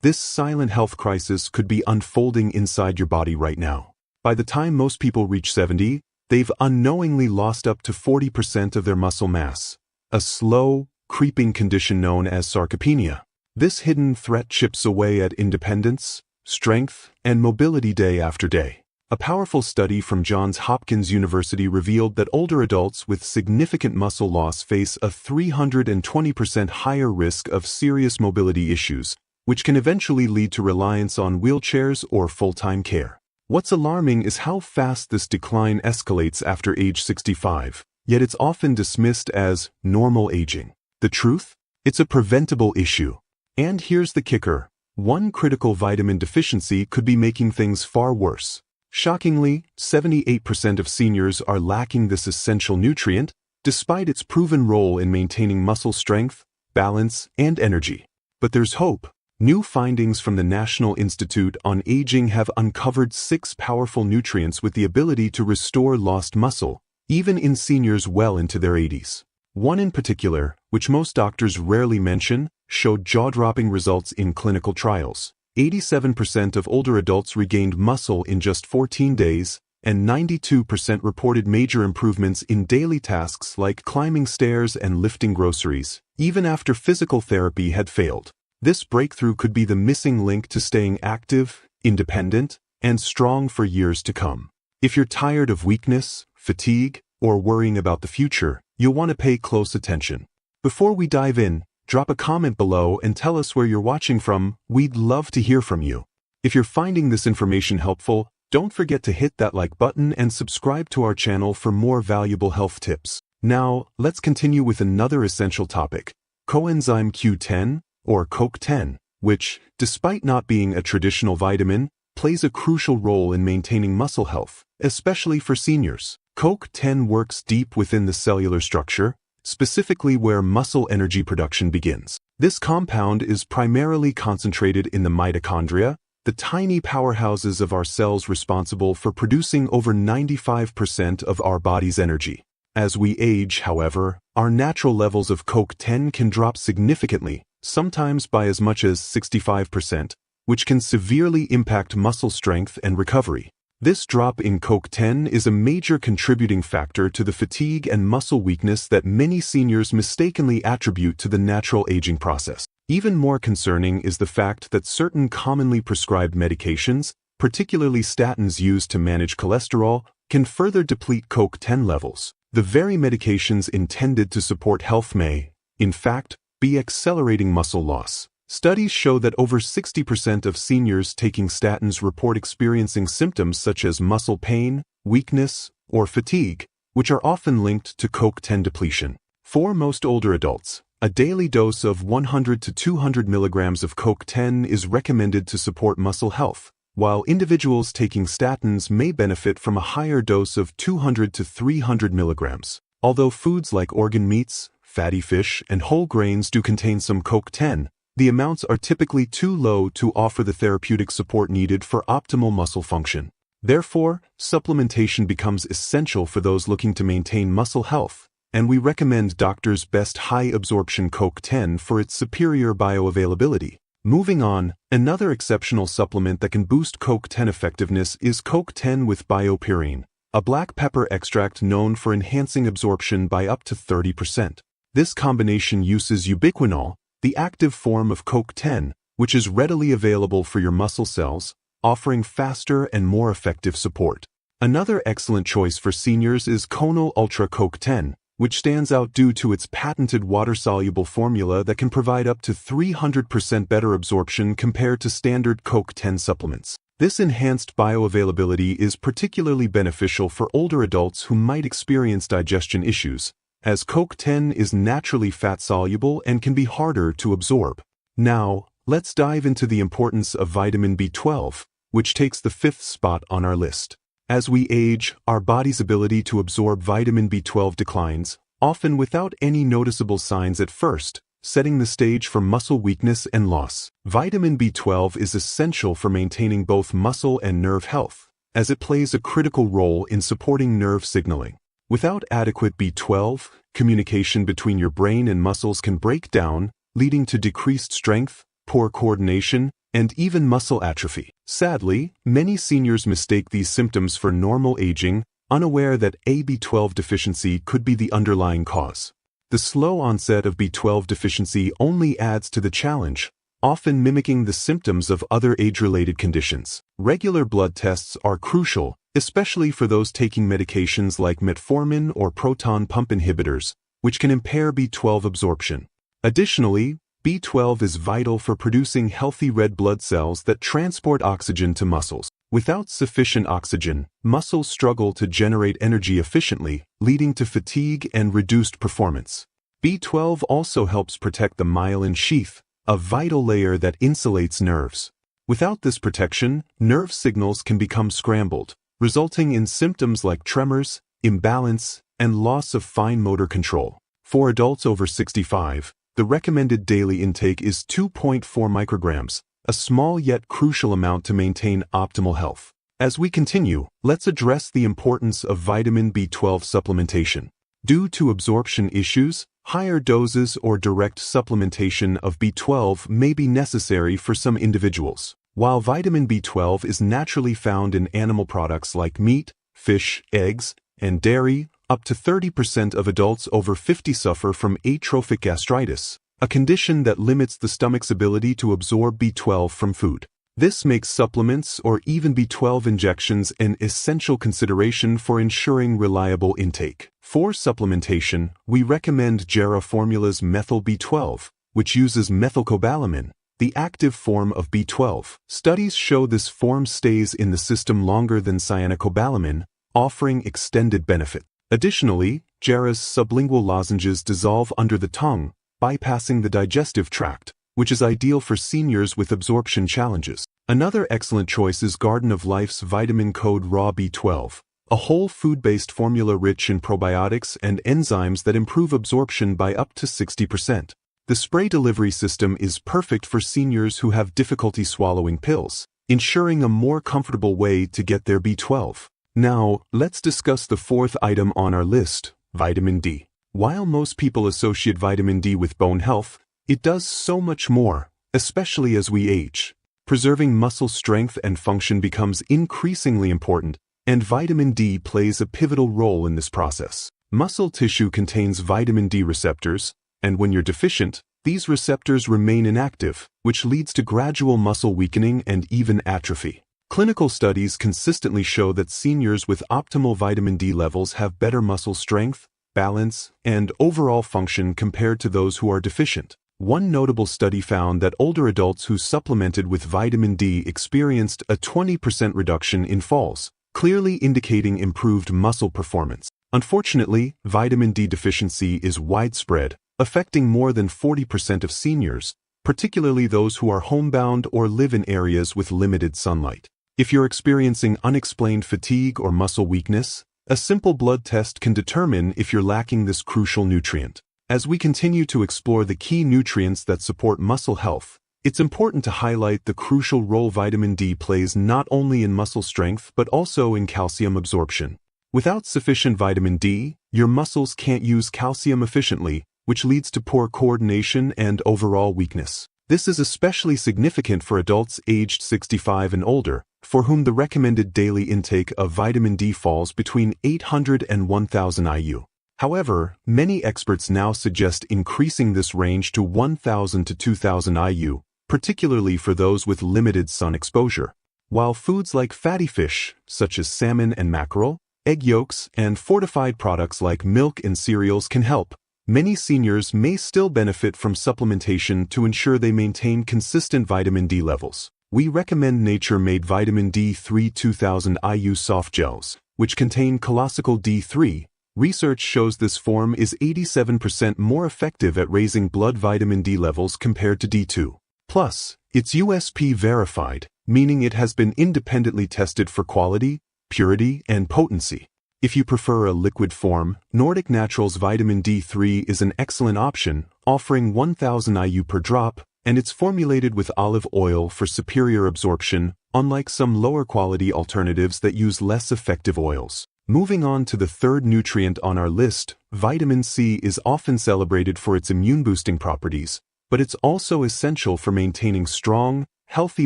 This silent health crisis could be unfolding inside your body right now. By the time most people reach 70, they've unknowingly lost up to 40% of their muscle mass, a slow, creeping condition known as sarcopenia. This hidden threat chips away at independence, strength, and mobility day after day. A powerful study from Johns Hopkins University revealed that older adults with significant muscle loss face a 320% higher risk of serious mobility issues, which can eventually lead to reliance on wheelchairs or full-time care. What's alarming is how fast this decline escalates after age 65, yet it's often dismissed as normal aging. The truth? It's a preventable issue. And here's the kicker. One critical vitamin deficiency could be making things far worse. Shockingly, 78% of seniors are lacking this essential nutrient, despite its proven role in maintaining muscle strength, balance, and energy. But there's hope. New findings from the National Institute on Aging have uncovered 6 powerful nutrients with the ability to restore lost muscle, even in seniors well into their 80s. One in particular, which most doctors rarely mention, showed jaw-dropping results in clinical trials. 87% of older adults regained muscle in just 14 days, and 92% reported major improvements in daily tasks like climbing stairs and lifting groceries, even after physical therapy had failed. This breakthrough could be the missing link to staying active, independent, and strong for years to come. If you're tired of weakness, fatigue, or worrying about the future, you'll want to pay close attention. Before we dive in, drop a comment below and tell us where you're watching from. We'd love to hear from you. If you're finding this information helpful, don't forget to hit that like button and subscribe to our channel for more valuable health tips. Now, let's continue with another essential topic, coenzyme Q10, or CoQ10, which, despite not being a traditional vitamin, plays a crucial role in maintaining muscle health, especially for seniors. CoQ10 works deep within the cellular structure, specifically where muscle energy production begins. This compound is primarily concentrated in the mitochondria, the tiny powerhouses of our cells responsible for producing over 95% of our body's energy. As we age, however, our natural levels of CoQ10 can drop significantly, sometimes by as much as 65%, which can severely impact muscle strength and recovery. This drop in CoQ10 is a major contributing factor to the fatigue and muscle weakness that many seniors mistakenly attribute to the natural aging process. Even more concerning is the fact that certain commonly prescribed medications, particularly statins used to manage cholesterol, can further deplete CoQ10 levels. The very medications intended to support health may, in fact, be accelerating muscle loss. Studies show that over 60% of seniors taking statins report experiencing symptoms such as muscle pain, weakness, or fatigue, which are often linked to CoQ10 depletion. For most older adults, a daily dose of 100 to 200 milligrams of CoQ10 is recommended to support muscle health, while individuals taking statins may benefit from a higher dose of 200 to 300 milligrams. Although foods like organ meats, fatty fish, and whole grains do contain some CoQ10, the amounts are typically too low to offer the therapeutic support needed for optimal muscle function. Therefore, supplementation becomes essential for those looking to maintain muscle health, and we recommend Doctor's Best high-absorption CoQ10 for its superior bioavailability. Moving on, another exceptional supplement that can boost CoQ10 effectiveness is CoQ10 with biopyrine, a black pepper extract known for enhancing absorption by up to 30%. This combination uses ubiquinol, the active form of CoQ10, which is readily available for your muscle cells, offering faster and more effective support. Another excellent choice for seniors is Conal Ultra CoQ10, which stands out due to its patented water-soluble formula that can provide up to 300% better absorption compared to standard CoQ10 supplements. This enhanced bioavailability is particularly beneficial for older adults who might experience digestion issues, as CoQ10 is naturally fat-soluble and can be harder to absorb. Now, let's dive into the importance of vitamin B12, which takes the 5th spot on our list. As we age, our body's ability to absorb vitamin B12 declines, often without any noticeable signs at first, setting the stage for muscle weakness and loss. Vitamin B12 is essential for maintaining both muscle and nerve health, as it plays a critical role in supporting nerve signaling. Without adequate B12, communication between your brain and muscles can break down, leading to decreased strength, poor coordination, and even muscle atrophy. Sadly, many seniors mistake these symptoms for normal aging, unaware that a B12 deficiency could be the underlying cause. The slow onset of B12 deficiency only adds to the challenge, often mimicking the symptoms of other age-related conditions. Regular blood tests are crucial, especially for those taking medications like metformin or proton pump inhibitors, which can impair B12 absorption. Additionally, B12 is vital for producing healthy red blood cells that transport oxygen to muscles. Without sufficient oxygen, muscles struggle to generate energy efficiently, leading to fatigue and reduced performance. B12 also helps protect the myelin sheath, a vital layer that insulates nerves. Without this protection, nerve signals can become scrambled, resulting in symptoms like tremors, imbalance, and loss of fine motor control. For adults over 65, the recommended daily intake is 2.4 micrograms, a small yet crucial amount to maintain optimal health. As we continue, let's address the importance of vitamin B12 supplementation. Due to absorption issues, higher doses or direct supplementation of B12 may be necessary for some individuals. While vitamin B12 is naturally found in animal products like meat, fish, eggs, and dairy, up to 30% of adults over 50 suffer from atrophic gastritis, a condition that limits the stomach's ability to absorb B12 from food. This makes supplements or even B12 injections an essential consideration for ensuring reliable intake. For supplementation, we recommend Jera Formula's Methyl B12, which uses methylcobalamin, the active form of B12. Studies show this form stays in the system longer than cyanocobalamin, offering extended benefit. Additionally, Jera's sublingual lozenges dissolve under the tongue, bypassing the digestive tract, which is ideal for seniors with absorption challenges. Another excellent choice is Garden of Life's Vitamin Code Raw B12, a whole food-based formula rich in probiotics and enzymes that improve absorption by up to 60%. The spray delivery system is perfect for seniors who have difficulty swallowing pills, ensuring a more comfortable way to get their B12. Now, let's discuss the fourth item on our list, vitamin D. While most people associate vitamin D with bone health, it does so much more, especially as we age. Preserving muscle strength and function becomes increasingly important, and vitamin D plays a pivotal role in this process. Muscle tissue contains vitamin D receptors, and when you're deficient, these receptors remain inactive, which leads to gradual muscle weakening and even atrophy. Clinical studies consistently show that seniors with optimal vitamin D levels have better muscle strength, balance, and overall function compared to those who are deficient. One notable study found that older adults who supplemented with vitamin D experienced a 20% reduction in falls, clearly indicating improved muscle performance. Unfortunately, vitamin D deficiency is widespread, affecting more than 40% of seniors, particularly those who are homebound or live in areas with limited sunlight. If you're experiencing unexplained fatigue or muscle weakness, a simple blood test can determine if you're lacking this crucial nutrient. As we continue to explore the key nutrients that support muscle health, it's important to highlight the crucial role vitamin D plays not only in muscle strength but also in calcium absorption. Without sufficient vitamin D, your muscles can't use calcium efficiently, which leads to poor coordination and overall weakness. This is especially significant for adults aged 65 and older, for whom the recommended daily intake of vitamin D falls between 800 and 1000 IU. However, many experts now suggest increasing this range to 1000 to 2000 IU, particularly for those with limited sun exposure. While foods like fatty fish, such as salmon and mackerel, egg yolks, and fortified products like milk and cereals can help, many seniors may still benefit from supplementation to ensure they maintain consistent vitamin D levels. We recommend nature-made vitamin D3 2000 IU soft gels, which contain colloidal D3. Research shows this form is 87% more effective at raising blood vitamin D levels compared to D2. Plus, it's USP verified, meaning it has been independently tested for quality, purity, and potency. If you prefer a liquid form, Nordic Naturals Vitamin D3 is an excellent option, offering 1000 IU per drop, and it's formulated with olive oil for superior absorption, unlike some lower-quality alternatives that use less effective oils. Moving on to the third nutrient on our list, vitamin C is often celebrated for its immune-boosting properties, but it's also essential for maintaining strong, healthy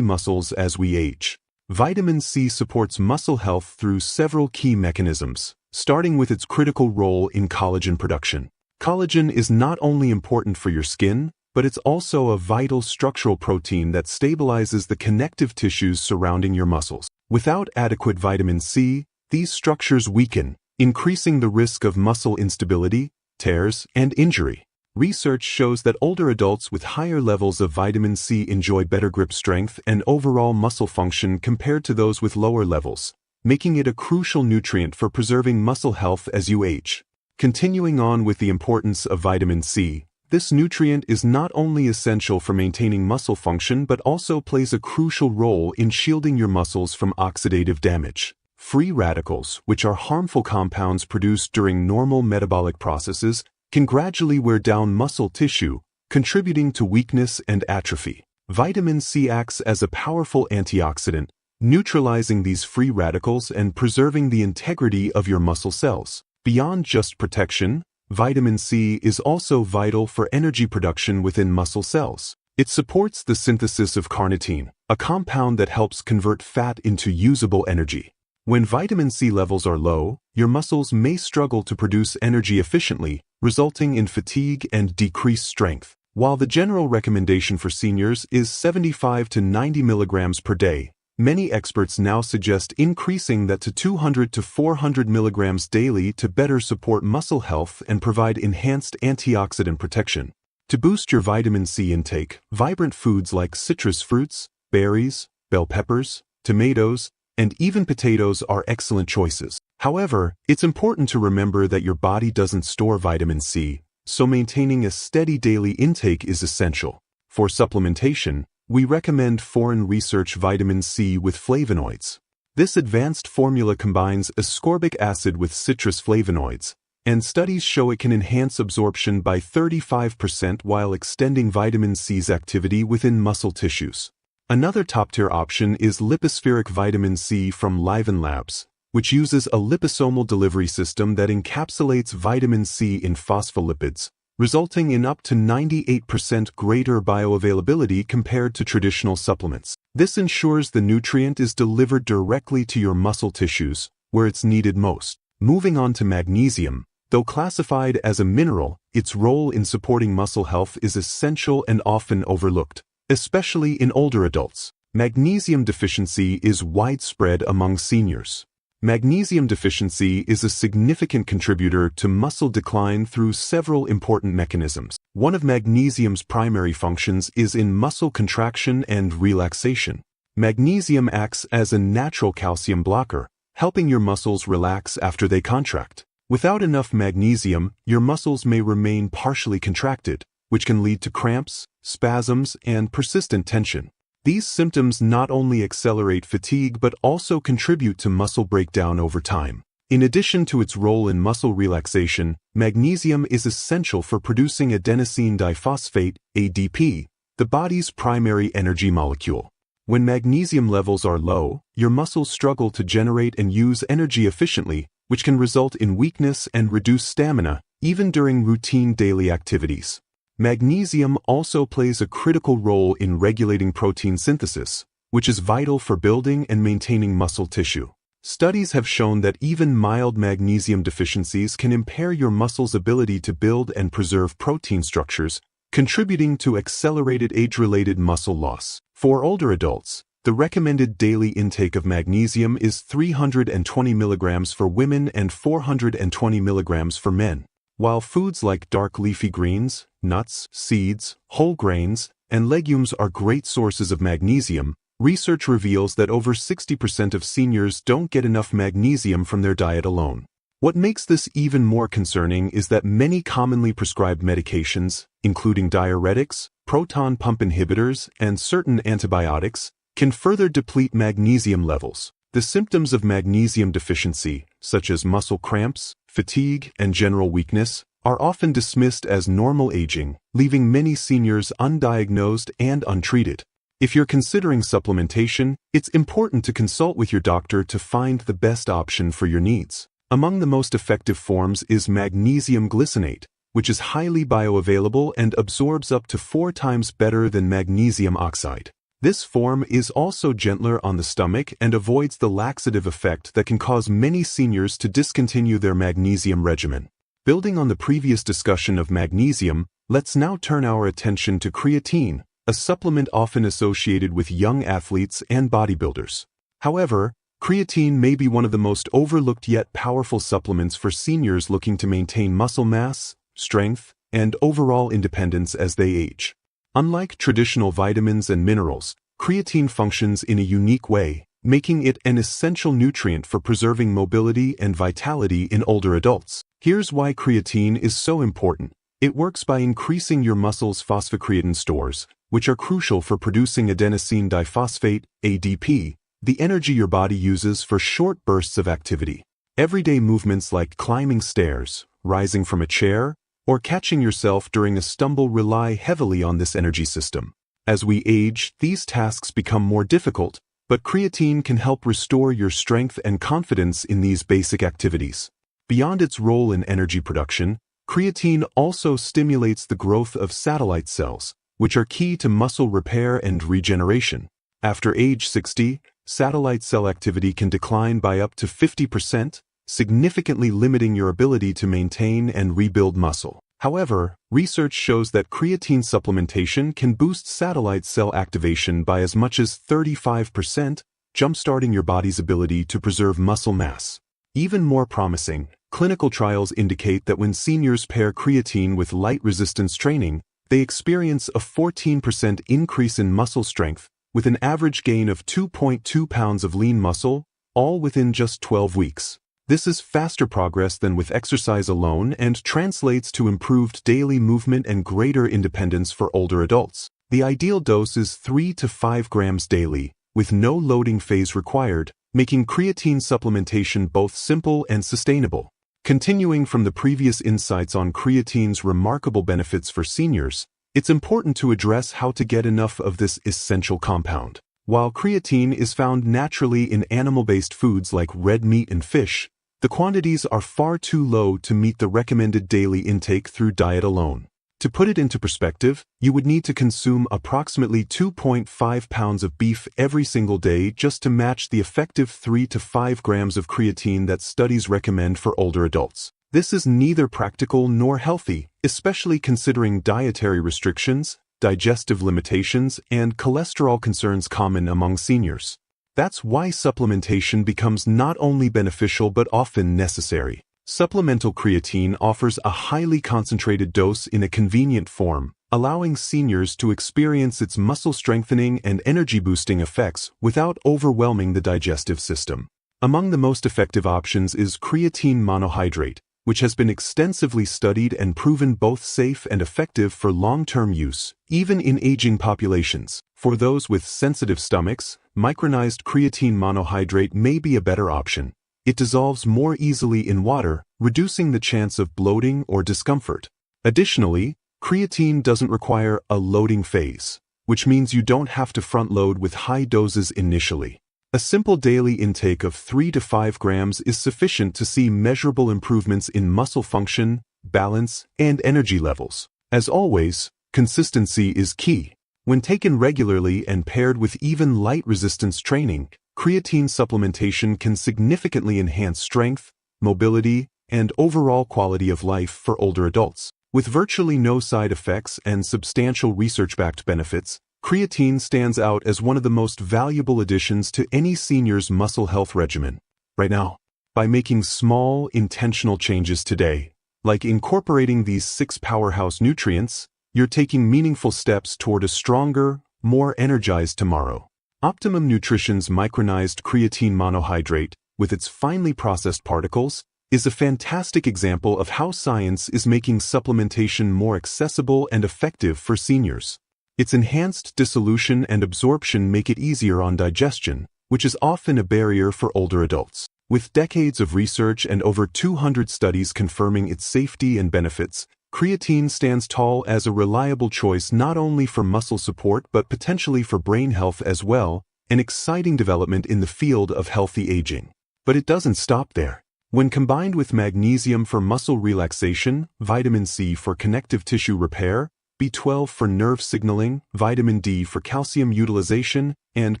muscles as we age. Vitamin C supports muscle health through several key mechanisms, starting with its critical role in collagen production. Collagen is not only important for your skin, but it's also a vital structural protein that stabilizes the connective tissues surrounding your muscles. Without adequate vitamin C, these structures weaken, increasing the risk of muscle instability, tears, and injury. Research shows that older adults with higher levels of vitamin C enjoy better grip strength and overall muscle function compared to those with lower levels, making it a crucial nutrient for preserving muscle health as you age. Continuing on with the importance of vitamin C, this nutrient is not only essential for maintaining muscle function but also plays a crucial role in shielding your muscles from oxidative damage. Free radicals, which are harmful compounds produced during normal metabolic processes, can gradually wear down muscle tissue, contributing to weakness and atrophy. Vitamin C acts as a powerful antioxidant, neutralizing these free radicals and preserving the integrity of your muscle cells. Beyond just protection, vitamin C is also vital for energy production within muscle cells. It supports the synthesis of carnitine, a compound that helps convert fat into usable energy. When vitamin C levels are low, your muscles may struggle to produce energy efficiently, resulting in fatigue and decreased strength. While the general recommendation for seniors is 75 to 90 milligrams per day, many experts now suggest increasing that to 200 to 400 milligrams daily to better support muscle health and provide enhanced antioxidant protection. To boost your vitamin C intake, vibrant foods like citrus fruits, berries, bell peppers, tomatoes, and even potatoes are excellent choices. However, it's important to remember that your body doesn't store vitamin C, so maintaining a steady daily intake is essential. For supplementation, we recommend foreign research vitamin C with flavonoids. This advanced formula combines ascorbic acid with citrus flavonoids, and studies show it can enhance absorption by 35% while extending vitamin C's activity within muscle tissues. Another top-tier option is lipospheric vitamin C from Liven Labs, which uses a liposomal delivery system that encapsulates vitamin C in phospholipids, resulting in up to 98% greater bioavailability compared to traditional supplements. This ensures the nutrient is delivered directly to your muscle tissues, where it's needed most. Moving on to magnesium, though classified as a mineral, its role in supporting muscle health is essential and often overlooked, especially in older adults. Magnesium deficiency is widespread among seniors. Magnesium deficiency is a significant contributor to muscle decline through several important mechanisms. One of magnesium's primary functions is in muscle contraction and relaxation. Magnesium acts as a natural calcium blocker, helping your muscles relax after they contract. Without enough magnesium, your muscles may remain partially contracted, which can lead to cramps, spasms, and persistent tension. These symptoms not only accelerate fatigue but also contribute to muscle breakdown over time. In addition to its role in muscle relaxation, magnesium is essential for producing adenosine diphosphate, ADP, the body's primary energy molecule. When magnesium levels are low, your muscles struggle to generate and use energy efficiently, which can result in weakness and reduced stamina, even during routine daily activities. Magnesium also plays a critical role in regulating protein synthesis, which is vital for building and maintaining muscle tissue. Studies have shown that even mild magnesium deficiencies can impair your muscle's ability to build and preserve protein structures, contributing to accelerated age-related muscle loss. For older adults, the recommended daily intake of magnesium is 320 milligrams for women and 420 milligrams for men. While foods like dark leafy greens, nuts, seeds, whole grains, and legumes are great sources of magnesium, research reveals that over 60% of seniors don't get enough magnesium from their diet alone. What makes this even more concerning is that many commonly prescribed medications, including diuretics, proton pump inhibitors, and certain antibiotics, can further deplete magnesium levels. The symptoms of magnesium deficiency, such as muscle cramps, fatigue, and general weakness, are often dismissed as normal aging, leaving many seniors undiagnosed and untreated. If you're considering supplementation, it's important to consult with your doctor to find the best option for your needs. Among the most effective forms is magnesium glycinate, which is highly bioavailable and absorbs up to 4 times better than magnesium oxide. This form is also gentler on the stomach and avoids the laxative effect that can cause many seniors to discontinue their magnesium regimen. Building on the previous discussion of magnesium, let's now turn our attention to creatine, a supplement often associated with young athletes and bodybuilders. However, creatine may be one of the most overlooked yet powerful supplements for seniors looking to maintain muscle mass, strength, and overall independence as they age. Unlike traditional vitamins and minerals, creatine functions in a unique way, making it an essential nutrient for preserving mobility and vitality in older adults. Here's why creatine is so important. It works by increasing your muscle's phosphocreatine stores, which are crucial for producing adenosine diphosphate, ADP, the energy your body uses for short bursts of activity. Everyday movements like climbing stairs, rising from a chair, or catching yourself during a stumble rely heavily on this energy system. As we age, these tasks become more difficult, but creatine can help restore your strength and confidence in these basic activities. Beyond its role in energy production, creatine also stimulates the growth of satellite cells, which are key to muscle repair and regeneration. After age 60, satellite cell activity can decline by up to 50%, significantly limiting your ability to maintain and rebuild muscle. However, research shows that creatine supplementation can boost satellite cell activation by as much as 35%, jumpstarting your body's ability to preserve muscle mass. Even more promising, clinical trials indicate that when seniors pair creatine with light resistance training, they experience a 14% increase in muscle strength, with an average gain of 2.2 pounds of lean muscle, all within just 12 weeks. This is faster progress than with exercise alone and translates to improved daily movement and greater independence for older adults. The ideal dose is 3 to 5 grams daily, with no loading phase required, making creatine supplementation both simple and sustainable. Continuing from the previous insights on creatine's remarkable benefits for seniors, it's important to address how to get enough of this essential compound. While creatine is found naturally in animal-based foods like red meat and fish, the quantities are far too low to meet the recommended daily intake through diet alone. To put it into perspective, you would need to consume approximately 2.5 pounds of beef every single day just to match the effective 3 to 5 grams of creatine that studies recommend for older adults. This is neither practical nor healthy, especially considering dietary restrictions, digestive limitations, and cholesterol concerns common among seniors. That's why supplementation becomes not only beneficial but often necessary. Supplemental creatine offers a highly concentrated dose in a convenient form, allowing seniors to experience its muscle-strengthening and energy-boosting effects without overwhelming the digestive system. Among the most effective options is creatine monohydrate, which has been extensively studied and proven both safe and effective for long-term use, even in aging populations. For those with sensitive stomachs, micronized creatine monohydrate may be a better option. It dissolves more easily in water, reducing the chance of bloating or discomfort. Additionally, creatine doesn't require a loading phase, which means you don't have to front-load with high doses initially. A simple daily intake of 3 to 5 grams is sufficient to see measurable improvements in muscle function, balance, and energy levels. As always, consistency is key. When taken regularly and paired with even light resistance training, creatine supplementation can significantly enhance strength, mobility, and overall quality of life for older adults. With virtually no side effects and substantial research-backed benefits, creatine stands out as one of the most valuable additions to any senior's muscle health regimen. Right now, by making small, intentional changes today, like incorporating these 6 powerhouse nutrients, you're taking meaningful steps toward a stronger, more energized tomorrow. Optimum Nutrition's micronized creatine monohydrate, with its finely processed particles, is a fantastic example of how science is making supplementation more accessible and effective for seniors. Its enhanced dissolution and absorption make it easier on digestion, which is often a barrier for older adults. With decades of research and over 200 studies confirming its safety and benefits, creatine stands tall as a reliable choice not only for muscle support but potentially for brain health as well, an exciting development in the field of healthy aging. But it doesn't stop there. When combined with magnesium for muscle relaxation, vitamin C for connective tissue repair, B12 for nerve signaling, vitamin D for calcium utilization, and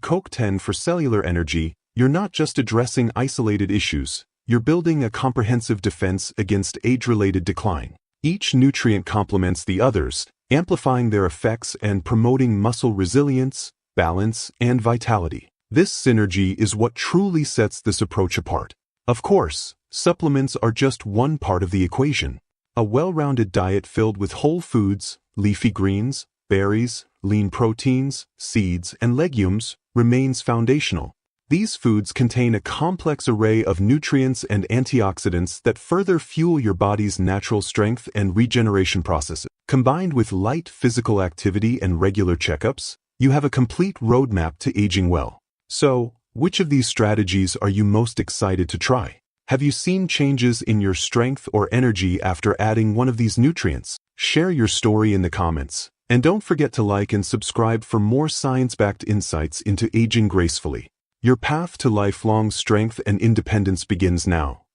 CoQ10 for cellular energy, you're not just addressing isolated issues, you're building a comprehensive defense against age-related decline. Each nutrient complements the others, amplifying their effects and promoting muscle resilience, balance, and vitality. This synergy is what truly sets this approach apart. Of course, supplements are just one part of the equation. A well-rounded diet filled with whole foods, leafy greens, berries, lean proteins, seeds, and legumes remains foundational. These foods contain a complex array of nutrients and antioxidants that further fuel your body's natural strength and regeneration processes. Combined with light physical activity and regular checkups, you have a complete roadmap to aging well. So, which of these strategies are you most excited to try? Have you seen changes in your strength or energy after adding one of these nutrients? Share your story in the comments. And don't forget to like and subscribe for more science-backed insights into aging gracefully. Your path to lifelong strength and independence begins now.